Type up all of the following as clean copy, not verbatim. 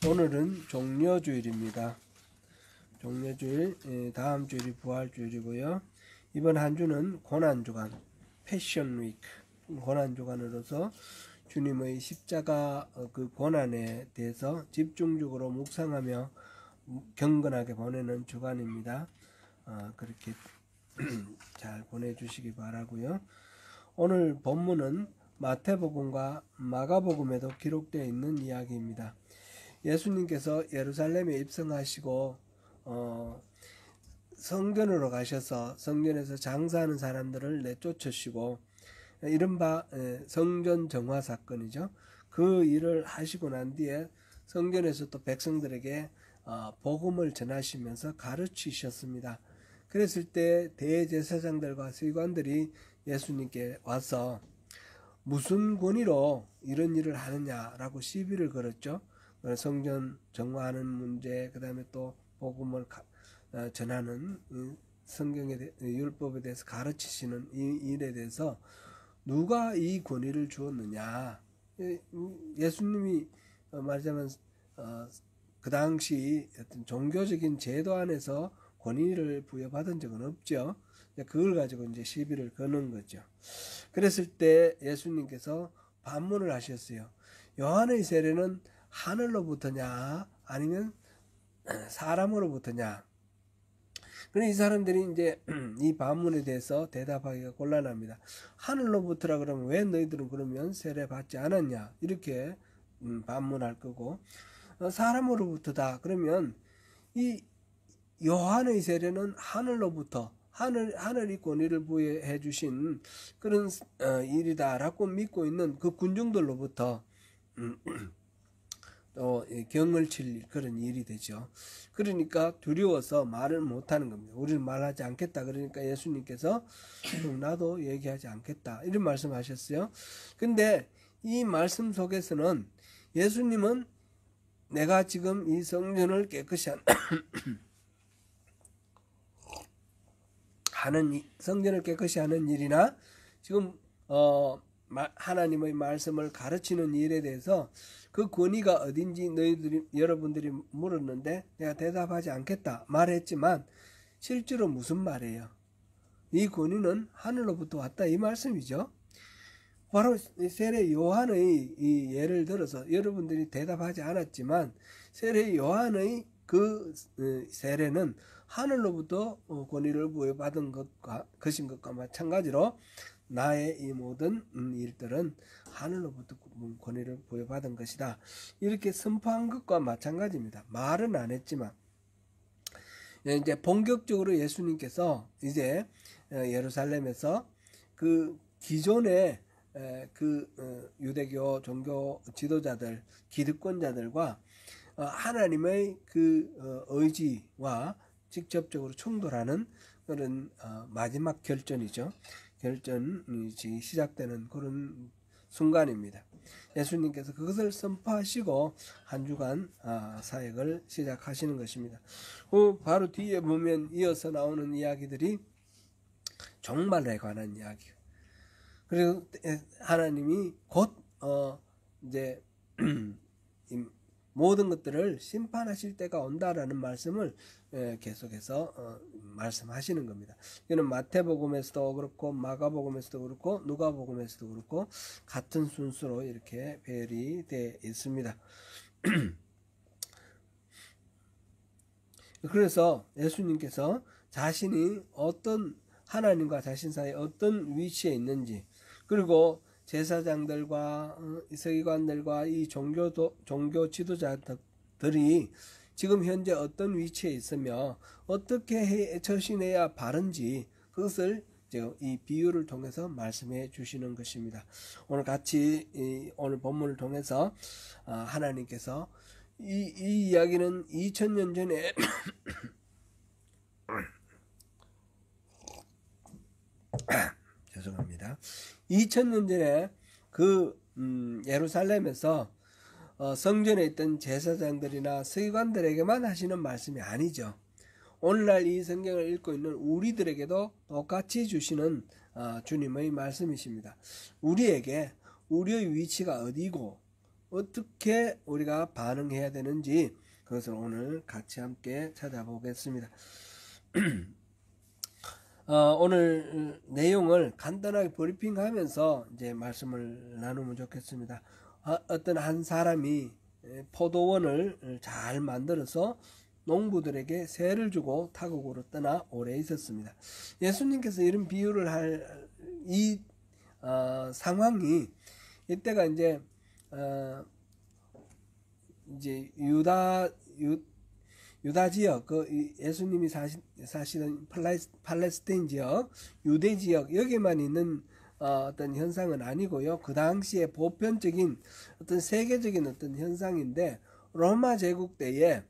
오늘은 종려주일입니다. 종려주일, 다음 주일이 부활주일이고요. 이번 한 주는 고난주간, 패션 위크, 고난주간으로서 주님의 십자가 그 고난에 대해서 집중적으로 묵상하며 경건하게 보내는 주간입니다. 그렇게 잘 보내주시기 바라고요. 오늘 본문은 마태복음과 마가복음에도 기록되어 있는 이야기입니다. 예수님께서 예루살렘에 입성하시고 성전으로 가셔서 성전에서 장사하는 사람들을 내쫓으시고, 이른바 성전 정화 사건이죠. 그 일을 하시고 난 뒤에 성전에서 또 백성들에게 복음을 전하시면서 가르치셨습니다. 그랬을 때 대제사장들과 서기관들이 예수님께 와서 무슨 권위로 이런 일을 하느냐라고 시비를 걸었죠. 성전 정화하는 문제, 그 다음에 또 복음을 전하는 성경의 율법에 대해서 가르치시는 이 일에 대해서 누가 이 권위를 주었느냐. 예수님이 말하자면 그 당시 어떤 종교적인 제도 안에서 권위를 부여받은 적은 없죠. 그걸 가지고 이제 시비를 거는 거죠. 그랬을 때 예수님께서 반문을 하셨어요. 요한의 세례는 하늘로부터냐 아니면 사람으로부터냐. 그런데 이 사람들이 이제 이 반문에 대해서 대답하기가 곤란합니다. 하늘로부터라 그러면 왜 너희들은 그러면 세례 받지 않았냐, 이렇게 반문할 거고, 사람으로부터다 그러면 이 요한의 세례는 하늘로부터 하늘이 권위를 부여해 주신 그런 일이다라고 믿고 있는 그 군중들로부터 또 경을 칠 그런 일이 되죠. 그러니까 두려워서 말을 못하는 겁니다. 우리는 말하지 않겠다. 그러니까 예수님께서 나도 얘기하지 않겠다, 이런 말씀하셨어요. 근데 이 말씀 속에서는 예수님은 내가 지금 이 성전을 깨끗이 성전을 깨끗이 하는 일이나 지금 하나님의 말씀을 가르치는 일에 대해서 그 권위가 어딘지 여러분들이 물었는데 내가 대답하지 않겠다 말했지만, 실제로 무슨 말이에요? 이 권위는 하늘로부터 왔다, 이 말씀이죠. 바로 세례 요한의 이 예를 들어서 여러분들이 대답하지 않았지만, 세례 요한의 그 세례는 하늘로부터 권위를 부여받은 것인 것과 마찬가지로 나의 이 모든 일들은 하늘로부터 권위를 부여받은 것이다, 이렇게 선포한 것과 마찬가지입니다. 말은 안 했지만 이제 본격적으로 예수님께서 이제 예루살렘에서 그 기존의 그 유대교 종교 지도자들, 기득권자들과 하나님의 그 의지와 직접적으로 충돌하는 그런 마지막 결전이죠. 결전이 시작되는 그런 순간입니다. 예수님께서 그것을 선포하시고 한 주간 사역을 시작하시는 것입니다. 바로 뒤에 보면 이어서 나오는 이야기들이 종말에 관한 이야기. 그리고 하나님이 곧 이제 모든 것들을 심판하실 때가 온다라는 말씀을 계속해서 말씀하시는 겁니다. 이거는 마태복음에서도 그렇고 마가복음에서도 그렇고 누가복음에서도 그렇고 같은 순서로 이렇게 배열이 되어 있습니다. 그래서 예수님께서 자신이 어떤 하나님과 자신 사이에 어떤 위치에 있는지, 그리고 제사장들과 서기관들과 이 종교 지도자들이 지금 현재 어떤 위치에 있으며 어떻게 처신해야 바른지, 그것을 이 비유를 통해서 말씀해 주시는 것입니다. 오늘 같이 오늘 본문을 통해서 하나님께서 이 이야기는 2000년 전에 죄송합니다. 2000년 전에 그 예루살렘에서 성전에 있던 제사장들이나 서기관들에게만 하시는 말씀이 아니죠. 오늘날 이 성경을 읽고 있는 우리들에게도 똑같이 주시는 주님의 말씀이십니다. 우리에게 우리의 위치가 어디고 어떻게 우리가 반응해야 되는지 그것을 오늘 같이 함께 찾아보겠습니다. 오늘 내용을 간단하게 브리핑하면서 이제 말씀을 나누면 좋겠습니다. 어떤 한 사람이 포도원을 잘 만들어서 농부들에게 세를 주고 타국으로 떠나 오래 있었습니다. 예수님께서 이런 비유를 할 이 상황이 이때가 이제 유다 지역, 예수님이 사시던 팔레스타인 지역, 유대 지역 여기만 있는 어떤 현상은 아니고요. 그 당시에 보편적인 어떤 세계적인 어떤 현상인데 로마 제국 때에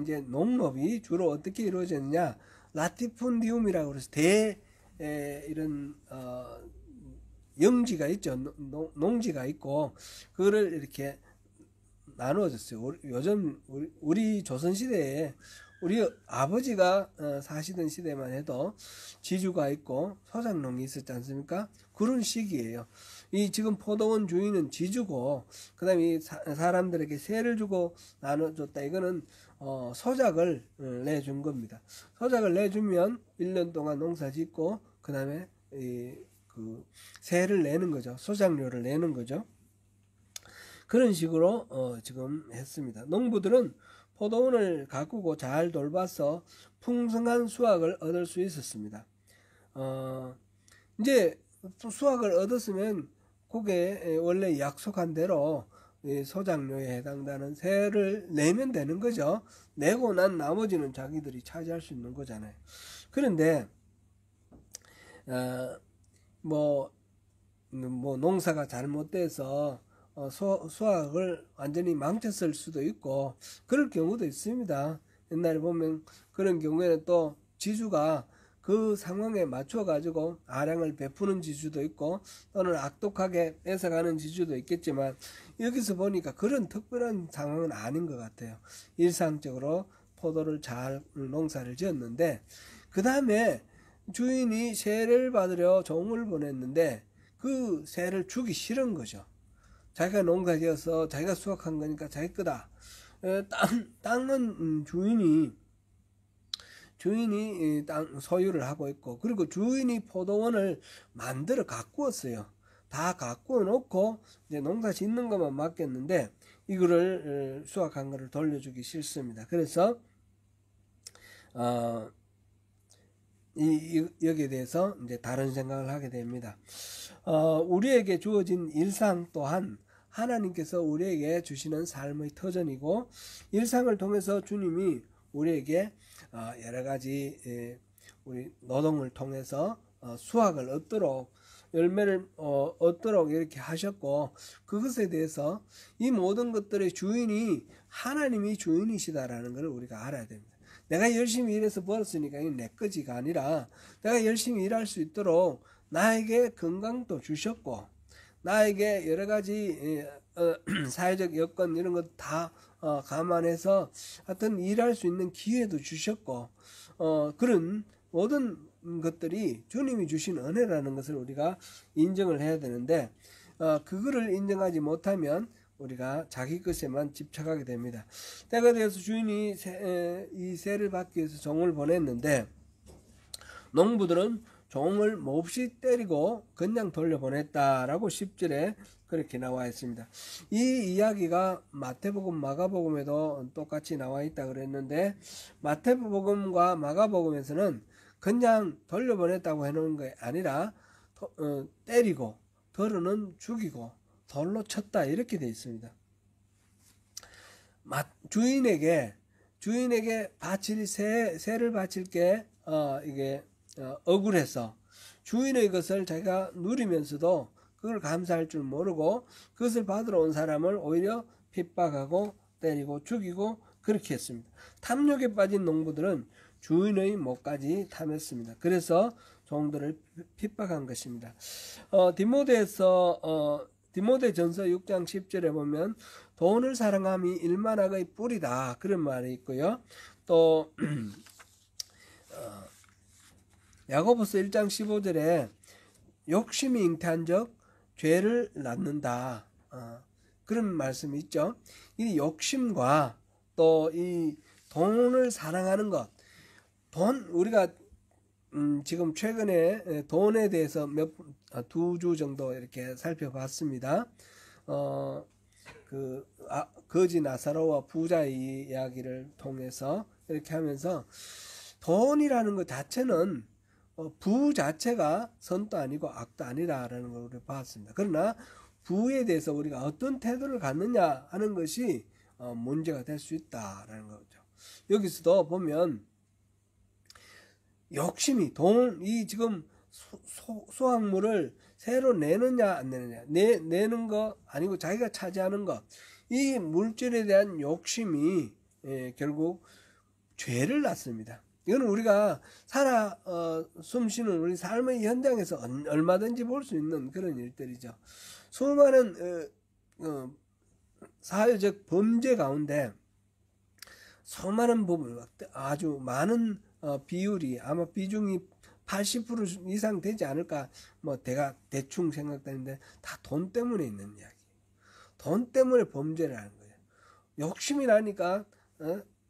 이제 농업이 주로 어떻게 이루어졌느냐, 라티푼디움이라고 해서 이런 영지가 있죠. 농지가 있고 그거를 이렇게 나누어졌어요. 요즘 우리 조선시대에 우리 아버지가 사시던 시대만 해도 지주가 있고 소작농이 있었지 않습니까? 그런 시기예요. 이 지금 포도원 주인은 지주고 그다음에 이 사람들에게 세를 주고 나눠줬다. 이거는 소작을 내준 겁니다. 소작을 내주면 1년 동안 농사 짓고 그다음에 그 세를 내는 거죠. 소작료를 내는 거죠. 그런 식으로 지금 했습니다. 농부들은 포도원을 가꾸고 잘 돌봐서 풍성한 수확을 얻을 수 있었습니다. 이제 수확을 얻었으면 그게 원래 약속한 대로 소작료에 해당되는 세를 내면 되는 거죠. 내고 난 나머지는 자기들이 차지할 수 있는 거잖아요. 그런데 뭐 농사가 잘못돼서 수확을 완전히 망쳤을 수도 있고 그럴 경우도 있습니다. 옛날에 보면 그런 경우에는 또 지주가 그 상황에 맞춰 가지고 아량을 베푸는 지주도 있고 또는 악독하게 뺏어가는 지주도 있겠지만 여기서 보니까 그런 특별한 상황은 아닌 것 같아요. 일상적으로 포도를 잘 농사를 지었는데 그 다음에 주인이 세를 받으려 종을 보냈는데 그 세를 주기 싫은 거죠. 자기가 농사 지어서 자기가 수확한 거니까 자기 거다. 땅은 주인이 땅 소유를 하고 있고, 그리고 주인이 포도원을 만들어 가꾸었어요. 다 가꾸어 놓고 이제 농사 짓는 것만 맡겼는데 이거를 수확한 거를 돌려주기 싫습니다. 그래서 여기에 대해서 이제 다른 생각을 하게 됩니다. 우리에게 주어진 일상 또한 하나님께서 우리에게 주시는 삶의 터전이고 일상을 통해서 주님이 우리에게 여러 가지 우리 노동을 통해서 수확을 얻도록 열매를 얻도록 이렇게 하셨고 그것에 대해서 이 모든 것들의 주인이 하나님이 주인이시다라는 것을 우리가 알아야 됩니다. 내가 열심히 일해서 벌었으니까 이게 내 거지가 아니라 내가 열심히 일할 수 있도록 나에게 건강도 주셨고 나에게 여러 가지 사회적 여건 이런 것 다 감안해서 하여튼 일할 수 있는 기회도 주셨고 그런 모든 것들이 주님이 주신 은혜라는 것을 우리가 인정을 해야 되는데 그거를 인정하지 못하면 우리가 자기 것에만 집착하게 됩니다. 때가 되어서 주인이 이 세를 받기 위해서 종을 보냈는데 농부들은 종을 몹시 때리고 그냥 돌려보냈다라고 10절에 그렇게 나와 있습니다. 이 이야기가 마태복음, 마가복음에도 똑같이 나와 있다 그랬는데 마태복음과 마가복음에서는 그냥 돌려보냈다고 해놓은 게 아니라 때리고 더러는 죽이고 돌로 쳤다 이렇게 되어 있습니다. 주인에게 바칠 세를 바칠 게 이게 억울해서 주인의 것을 자기가 누리면서도 그걸 감사할 줄 모르고 그것을 받으러 온 사람을 오히려 핍박하고 때리고 죽이고 그렇게 했습니다. 탐욕에 빠진 농부들은 주인의 목까지 탐했습니다. 그래서 종들을 핍박한 것입니다. 디모데전서 6장 10절에 보면 돈을 사랑함이 일만악의 뿌리다 그런 말이 있고요. 또 야고보서 1장 15절에 욕심이 잉태한 적 죄를 낳는다. 그런 말씀이 있죠. 이 욕심과 또 이 돈을 사랑하는 것, 우리가 지금 최근에 돈에 대해서 두 주 정도 이렇게 살펴봤습니다. 거지 나사로와 부자의 이야기를 통해서 이렇게 하면서 돈이라는 것 자체는 부 자체가 선도 아니고 악도 아니라라는 걸 우리 봤습니다. 그러나 부에 대해서 우리가 어떤 태도를 갖느냐 하는 것이 문제가 될 수 있다라는 거죠. 여기서도 보면 욕심이 이 지금 수확물을 새로 내느냐 안 내느냐, 내는 거 아니고 자기가 차지하는 거, 이 물질에 대한 욕심이 결국 죄를 낳습니다. 이거는 우리가 숨쉬는 우리 삶의 현장에서 얼마든지 볼 수 있는 그런 일들이죠. 수많은 사회적 범죄 가운데 수많은 부분, 아주 많은 비율이, 아마 비중이 80% 이상 되지 않을까, 대충 생각되는데 다 돈 때문에 있는 이야기. 돈 때문에 범죄를 하는 거예요. 욕심이 나니까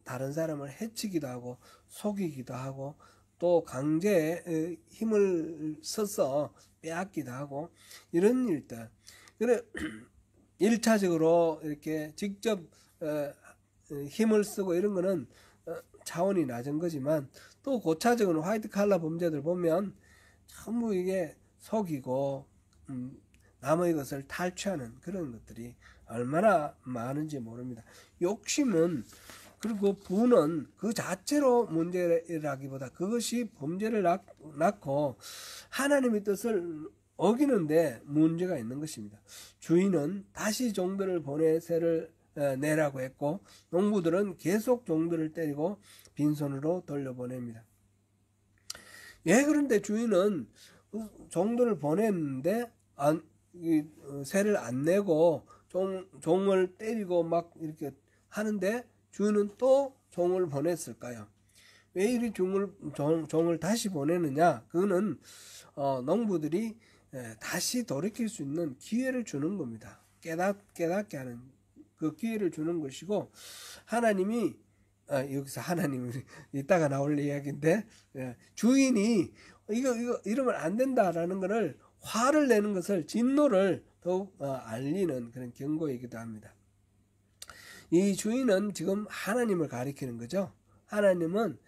다른 사람을 해치기도 하고 속이기도 하고 또 강제에 힘을 써서 빼앗기도 하고 이런 일들. 그래 1차적으로 이렇게 직접 힘을 쓰고 이런 거는 차원이 낮은 거지만, 또 고차적으로 화이트 칼라 범죄들 보면 전부 이게 속이고 남의 것을 탈취하는 그런 것들이 얼마나 많은지 모릅니다. 욕심은, 그리고 부는 그 자체로 문제라기보다 그것이 범죄를 낳고 하나님의 뜻을 어기는데 문제가 있는 것입니다. 주인은 다시 종들을 보내 새를 내라고 했고, 농부들은 계속 종들을 때리고 빈손으로 돌려보냅니다. 왜 그런데 주인은 종들을 보냈는데 새를 안 내고 종을 때리고 막 이렇게 하는데 주인은 또 종을 보냈을까요? 왜 이리 종을 다시 보내느냐? 그거는 농부들이 다시 돌이킬 수 있는 기회를 주는 겁니다. 깨닫게 하는 그 기회를 주는 것이고, 하나님이 여기서 하나님이 이따가 나올 이야기인데, 주인이 이거 이러면 안 된다라는 것을, 화를 내는 것을, 진노를 더욱 알리는 그런 경고이기도 합니다. 이 주인은 지금 하나님을 가리키는 거죠. 하나님은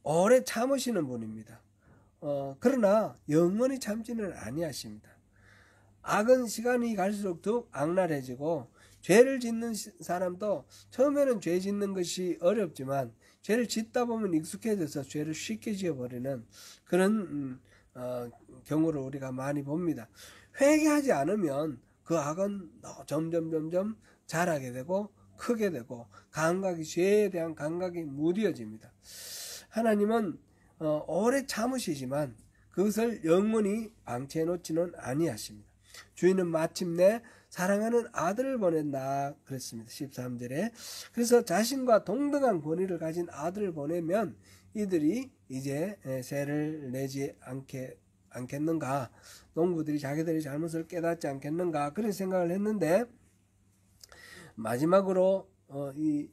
오래 참으시는 분입니다. 그러나 영원히 참지는 아니하십니다. 악은 시간이 갈수록 더욱 악랄해지고, 죄를 짓는 사람도 처음에는 죄 짓는 것이 어렵지만 죄를 짓다 보면 익숙해져서 죄를 쉽게 지어버리는 그런 경우를 우리가 많이 봅니다. 회개하지 않으면 그 악은 점점 자라게 되고 크게 되고 죄에 대한 감각이 무뎌집니다. 하나님은 오래 참으시지만 그것을 영원히 방치해 놓지는 아니하십니다. 주인은 마침내 사랑하는 아들을 보낸다 그랬습니다. 13절에. 그래서 자신과 동등한 권위를 가진 아들을 보내면 이들이 이제 세를 내지 않겠는가, 농부들이 자기들의 잘못을 깨닫지 않겠는가, 그런 생각을 했는데, 마지막으로 이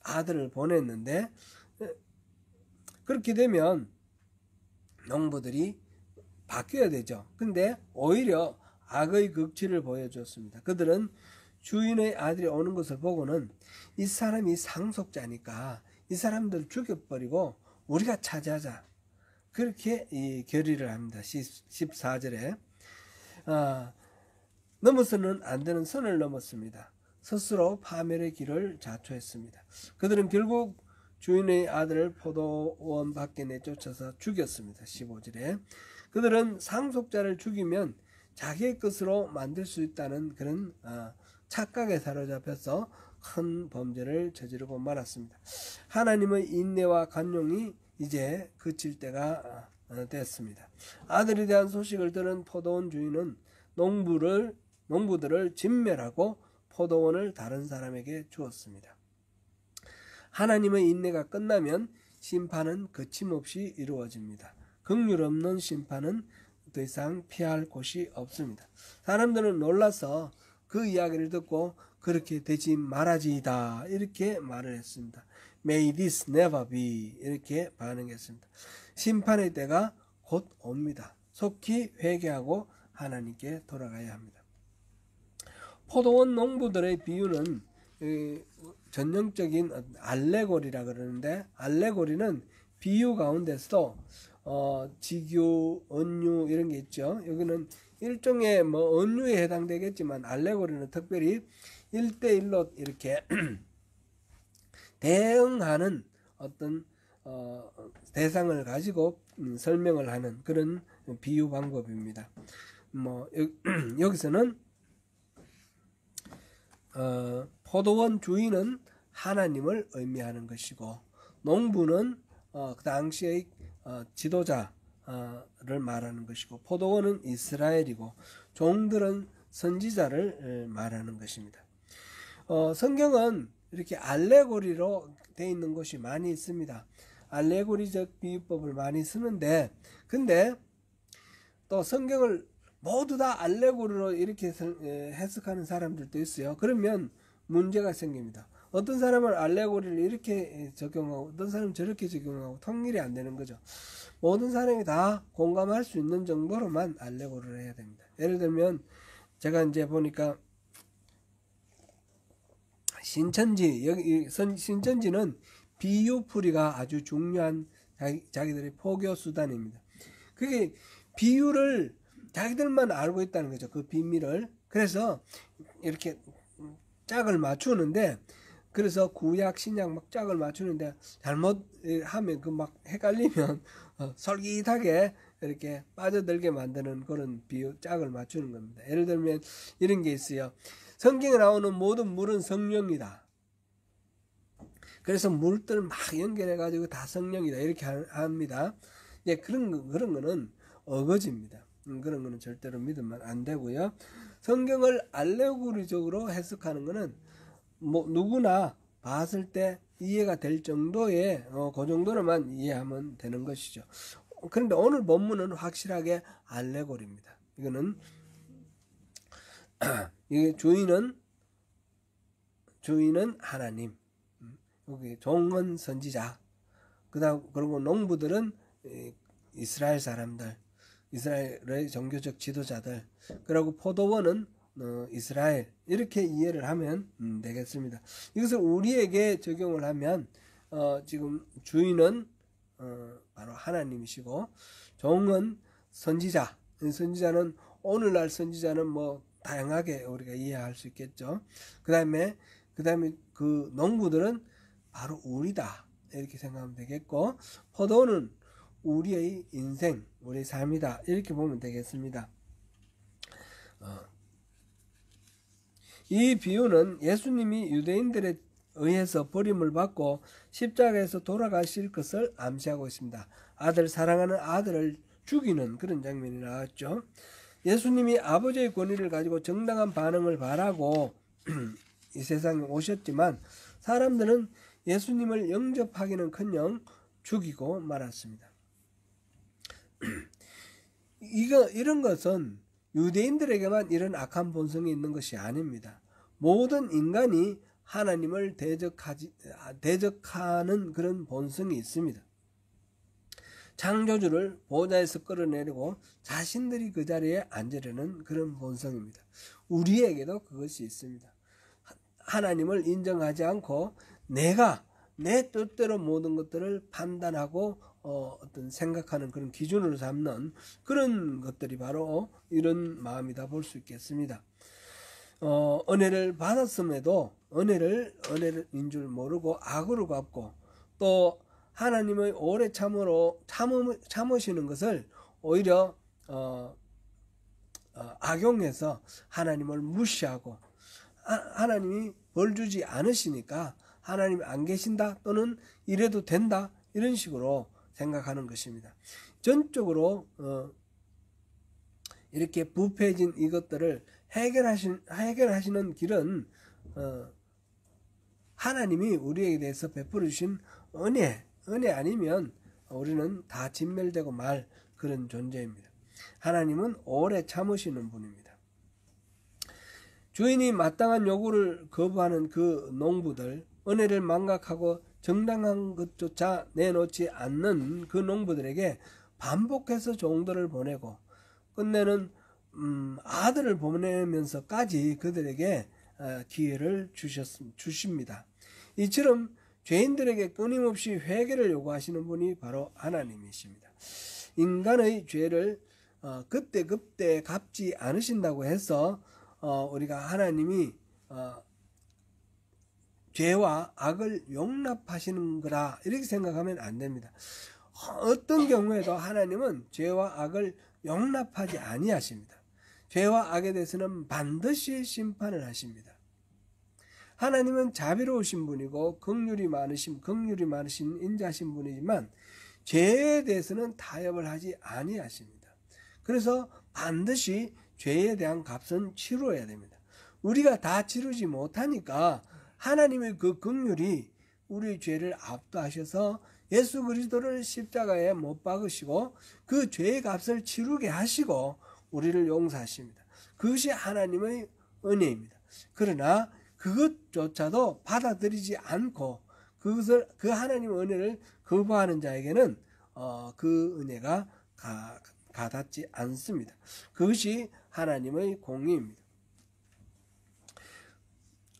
아들을 보냈는데, 그렇게 되면 농부들이 바뀌어야 되죠. 근데 오히려 악의 극치를 보여줬습니다. 그들은 주인의 아들이 오는 것을 보고는 이 사람이 상속자니까 이 사람들을 죽여버리고 우리가 차지하자, 그렇게 결의를 합니다. 14절에 넘어서는 안 되는 선을 넘었습니다. 스스로 파멸의 길을 자초했습니다. 그들은 결국 주인의 아들을 포도원 밖에 내쫓아서 죽였습니다. 15절에 그들은 상속자를 죽이면 자기의 것으로 만들 수 있다는 그런 착각에 사로잡혀서 큰 범죄를 저지르고 말았습니다. 하나님의 인내와 관용이 이제 그칠 때가 됐습니다. 아들에 대한 소식을 들은 포도원 주인은 농부들을 진멸하고 포도원을 다른 사람에게 주었습니다. 하나님의 인내가 끝나면 심판은 거침없이 이루어집니다. 긍휼 없는 심판은 더 이상 피할 곳이 없습니다. 사람들은 놀라서 그 이야기를 듣고 그렇게 되지 말아지이다 이렇게 말을 했습니다. May this never be 이렇게 반응했습니다. 심판의 때가 곧 옵니다. 속히 회개하고 하나님께 돌아가야 합니다. 포도원 농부들의 비유는 전형적인 알레고리라 그러는데, 알레고리는 비유 가운데서도 직유, 언유 이런 게 있죠. 여기는 일종의 뭐 언유에 해당되겠지만 알레고리는 특별히 1대1로 이렇게 대응하는 어떤 대상을 가지고 설명을 하는 그런 비유 방법입니다. 뭐 여기서는 포도원 주인은 하나님을 의미하는 것이고, 농부는 그 당시의 지도자를 말하는 것이고, 포도원은 이스라엘이고, 종들은 선지자를 말하는 것입니다. 성경은 이렇게 알레고리로 되어 있는 것이 많이 있습니다. 알레고리적 비유법을 많이 쓰는데, 근데 또 성경을 모두 다 알레고리로 이렇게 해석하는 사람들도 있어요. 그러면 문제가 생깁니다. 어떤 사람은 알레고리를 이렇게 적용하고 어떤 사람은 저렇게 적용하고 통일이 안 되는 거죠. 모든 사람이 다 공감할 수 있는 정도로만 알레고리를 해야 됩니다. 예를 들면 제가 이제 보니까 신천지, 여기 신천지는 비유풀이가 아주 중요한 자기들의 포교 수단입니다. 그게 비유를 자기들만 알고 있다는 거죠. 그 비밀을. 그래서 이렇게 짝을 맞추는데, 그래서 구약 신약 막 짝을 맞추는데 잘못하면 그 막 헷갈리면 솔깃하게 이렇게 빠져들게 만드는 그런 비유 짝을 맞추는 겁니다. 예를 들면 이런 게 있어요. 성경에 나오는 모든 물은 성령이다. 그래서 물들 막 연결해 가지고 다 성령이다 이렇게 합니다. 예, 그런 거는 어거지입니다. 그런 거는 절대로 믿으면 안 되고요. 성경을 알레고리적으로 해석하는 거는 뭐 누구나 봤을 때 이해가 될 정도의 그 정도로만 이해하면 되는 것이죠. 그런데 오늘 본문은 확실하게 알레고리입니다. 이거는 이게 주인은 하나님, 여기 종은 선지자, 그리고 농부들은 이스라엘 사람들, 이스라엘의 종교적 지도자들, 그리고 포도원은 이스라엘, 이렇게 이해를 하면 되겠습니다. 이것을 우리에게 적용을 하면 지금 주인은 바로 하나님이시고, 종은 선지자, 선지자는 오늘날 선지자는 뭐 다양하게 우리가 이해할 수 있겠죠. 그 다음에 그 농부들은 바로 우리다 이렇게 생각하면 되겠고, 포도원은 우리의 인생, 우리의 삶이다 이렇게 보면 되겠습니다. 이 비유는 예수님이 유대인들에 의해서 버림을 받고 십자가에서 돌아가실 것을 암시하고 있습니다. 아들, 사랑하는 아들을 죽이는 그런 장면이 나왔죠. 예수님이 아버지의 권위를 가지고 정당한 반응을 바라고 이 세상에 오셨지만 사람들은 예수님을 영접하기는커녕 죽이고 말았습니다. 이런 것은 유대인들에게만 이런 악한 본성이 있는 것이 아닙니다. 모든 인간이 하나님을 대적하는 그런 본성이 있습니다. 창조주를 보좌에서 끌어내리고 자신들이 그 자리에 앉으려는 그런 본성입니다. 우리에게도 그것이 있습니다. 하나님을 인정하지 않고 내가 내 뜻대로 모든 것들을 판단하고 어떤 생각하는 그런 기준으로 삼는 그런 것들이 바로 이런 마음이다 볼 수 있겠습니다. 은혜를 받았음에도 은혜인 줄 모르고 악으로 갚고, 또 하나님의 오래 참으시는 것을 오히려 악용해서 하나님을 무시하고, 하나님이 벌 주지 않으시니까 하나님이 안 계신다, 또는 이래도 된다, 이런 식으로 생각하는 것입니다. 전적으로 이렇게 부패해진 이것들을 해결하시는 길은 하나님이 우리에게 대해서 베풀어 주신 은혜 아니면 우리는 다 진멸되고 말 그런 존재입니다. 하나님은 오래 참으시는 분입니다. 주인이 마땅한 요구를 거부하는 그 농부들, 은혜를 망각하고 정당한 것조차 내놓지 않는 그 농부들에게 반복해서 종들을 보내고 끝내는 아들을 보내면서까지 그들에게 기회를 주십니다. 이처럼 죄인들에게 끊임없이 회개를 요구하시는 분이 바로 하나님이십니다. 인간의 죄를 그때 갚지 않으신다고 해서 우리가 하나님이 죄와 악을 용납하시는 거라 이렇게 생각하면 안 됩니다. 어떤 경우에도 하나님은 죄와 악을 용납하지 아니하십니다. 죄와 악에 대해서는 반드시 심판을 하십니다. 하나님은 자비로우신 분이고 긍휼이 많으신 인자하신 분이지만 죄에 대해서는 타협을 하지 아니하십니다. 그래서 반드시 죄에 대한 값은 치루어야 됩니다. 우리가 다 치르지 못하니까 하나님의 그 긍휼이 우리의 죄를 압도하셔서 예수 그리스도를 십자가에 못 박으시고 그 죄의 값을 치르게 하시고 우리를 용서하십니다. 그것이 하나님의 은혜입니다. 그러나 그것조차도 받아들이지 않고 그 하나님의 은혜를 거부하는 자에게는 그 은혜가 가닿지 않습니다. 그것이 하나님의 공의입니다.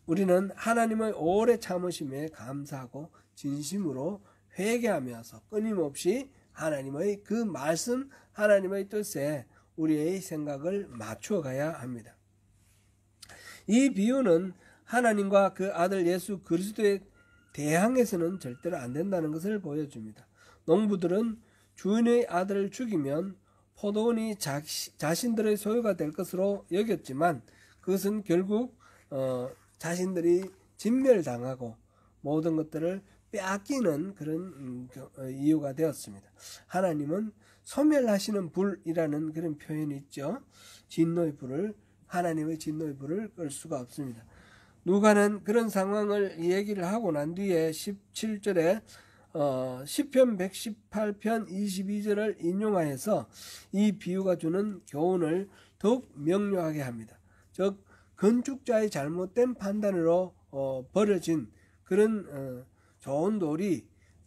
우리는 하나님의 오래 참으심에 감사하고 진심으로 회개하면서 끊임없이 하나님의 그 말씀, 하나님의 뜻에 우리의 생각을 맞추어 가야 합니다. 이 비유는 하나님과 그 아들 예수 그리스도에 대항해서는 절대로 안 된다는 것을 보여줍니다. 농부들은 주인의 아들을 죽이면 포도원이 자신들의 소유가 될 것으로 여겼지만 그것은 결국 자신들이 진멸당하고 모든 것들을 빼앗기는 그런 이유가 되었습니다. 하나님은 소멸하시는 불이라는 그런 표현이 있죠. 진노의 불을, 하나님의 진노의 불을 끌 수가 없습니다. 누가는 그런 상황을 얘기를 하고 난 뒤에 17절에 시편 118편 22절을 인용하여서 이 비유가 주는 교훈을 더욱 명료하게 합니다. 즉 건축자의 잘못된 판단으로 버려진 그런 좋은 돌이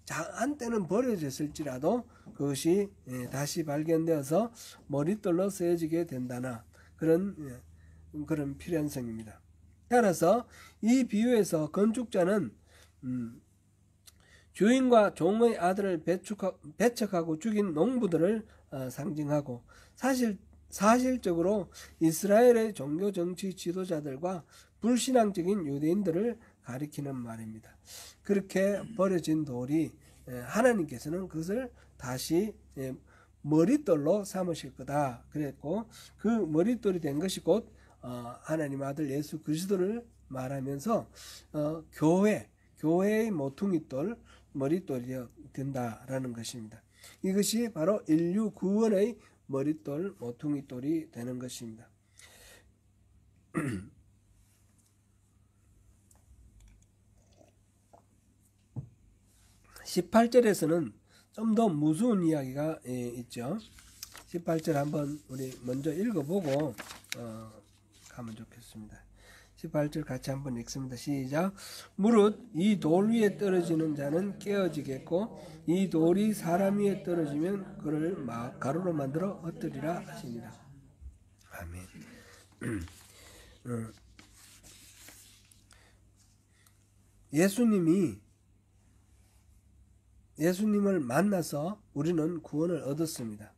한때는 버려졌을지라도 그것이 다시 발견되어서 머릿돌로 쓰여지게 된다나 그런 필연성입니다. 따라서 이 비유에서 건축자는 주인과 종의 아들을 배척하고 죽인 농부들을 상징하고 사실적으로 이스라엘의 종교 정치 지도자들과 불신앙적인 유대인들을 가리키는 말입니다. 그렇게 버려진 돌이 하나님께서는 그것을 다시 머릿돌로 삼으실 거다 그랬고, 그 머릿돌이 된 것이 곧 하나님 아들 예수 그리스도를 말하면서 교회의 모퉁이돌, 머릿돌이 된다라는 것입니다. 이것이 바로 인류 구원의 머릿돌, 모퉁이돌이 되는 것입니다. 18절에서는 좀 더 무서운 이야기가 있죠. 18절 한번 우리 먼저 읽어보고 가면 좋겠습니다. 18절 같이 한번 읽습니다. 시작. 무릇 이 돌 위에 떨어지는 자는 깨어지겠고 이 돌이 사람 위에 떨어지면 그를 가루로 만들어 흩뜨리라 하십니다. 아멘. 예수님을 만나서 우리는 구원을 얻었습니다.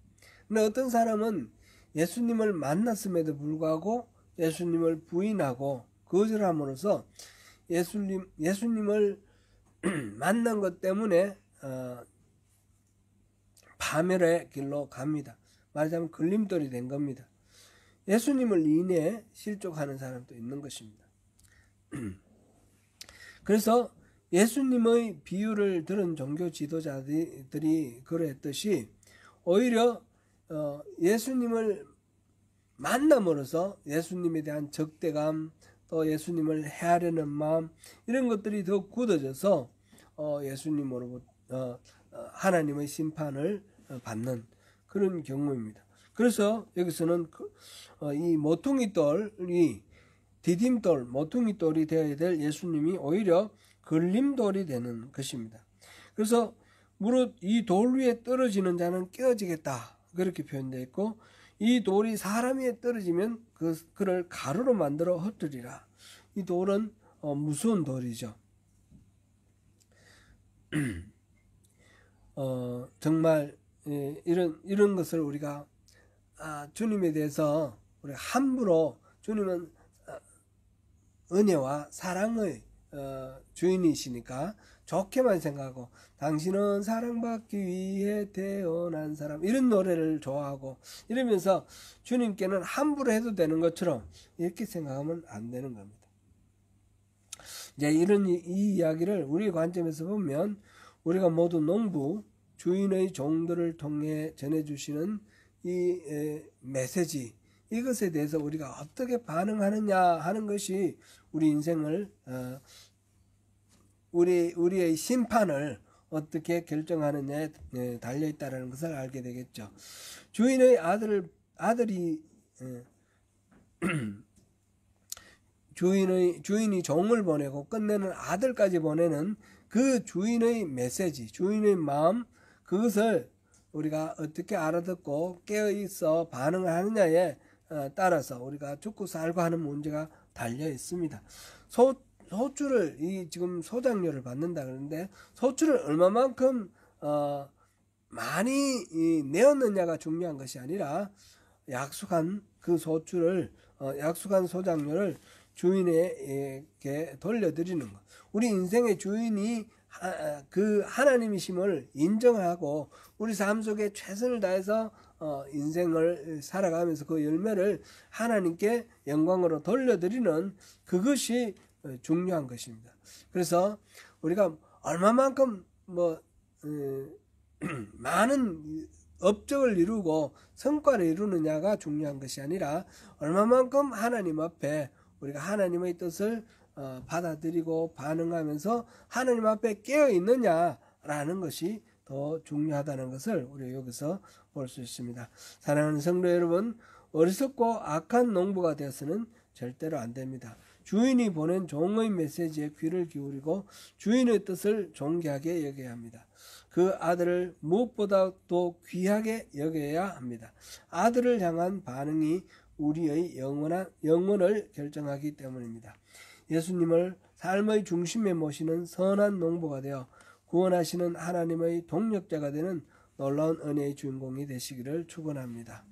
근데 어떤 사람은 예수님을 만났음에도 불구하고 예수님을 부인하고 거절함으로써 예수님을 만난 것 때문에 파멸의 길로 갑니다. 말하자면 걸림돌이 된 겁니다. 예수님을 인해 실족하는 사람도 있는 것입니다. 그래서 예수님의 비유를 들은 종교 지도자들이 그러했듯이 오히려 예수님을 만남으로써 예수님에 대한 적대감, 또 예수님을 해하려는 마음, 이런 것들이 더 굳어져서 예수님으로부터 하나님의 심판을 받는 그런 경우입니다. 그래서 여기서는 이 모퉁이돌이 디딤돌, 모퉁이돌이 되어야 될 예수님이 오히려 걸림돌이 되는 것입니다. 그래서 무릇 이 돌 위에 떨어지는 자는 깨어지겠다, 그렇게 표현되어 있고, 이 돌이 사람 위에 떨어지면 그를 가루로 만들어 흩뜨리라. 이 돌은 무서운 돌이죠. 정말 이런 것을 우리가 주님에 대해서 우리가 함부로, 주님은 은혜와 사랑의 주인이시니까 좋게만 생각하고, 당신은 사랑받기 위해 태어난 사람, 이런 노래를 좋아하고 이러면서 주님께는 함부로 해도 되는 것처럼 이렇게 생각하면 안 되는 겁니다. 이제 이 이야기를 우리 관점에서 보면, 우리가 모두 농부 주인의 종들을 통해 전해주시는 이 메시지, 이것에 대해서 우리가 어떻게 반응하느냐 하는 것이 우리 인생을 우리의 심판을 어떻게 결정하느냐에 달려있다는 것을 알게 되겠죠. 주인의 아들이 주인이 종을 보내고 끝내는 아들까지 보내는 그 주인의 메시지, 주인의 마음, 그것을 우리가 어떻게 알아듣고 깨어있어 반응을 하느냐에 따라서 우리가 죽고 살고 하는 문제가 달려 있습니다. 소출을 지금 소장료를 받는다 그러는데, 소출을 얼마만큼 많이 내었느냐가 중요한 것이 아니라, 약속한 그 소출을 약속한 소장료를 주인에게 돌려드리는 것. 우리 인생의 주인이 그 하나님이심을 인정하고 우리 삶 속에 최선을 다해서 인생을 살아가면서 그 열매를 하나님께 영광으로 돌려드리는, 그것이 중요한 것입니다. 그래서 우리가 얼마만큼 많은 업적을 이루고 성과를 이루느냐가 중요한 것이 아니라, 얼마만큼 하나님 앞에 우리가 하나님의 뜻을 받아들이고 반응하면서 하나님 앞에 깨어 있느냐라는 것이 더 중요하다는 것을 우리 여기서 볼 수 있습니다. 사랑하는 성도 여러분, 어리석고 악한 농부가 되어서는 절대로 안 됩니다. 주인이 보낸 종의 메시지에 귀를 기울이고 주인의 뜻을 존귀하게 여겨야 합니다. 그 아들을 무엇보다도 귀하게 여겨야 합니다. 아들을 향한 반응이 우리의 영혼을 결정하기 때문입니다. 예수님을 삶의 중심에 모시는 선한 농부가 되어 구원하시는 하나님의 동력자가 되는 놀라운 은혜의 주인공이 되시기를 축원합니다.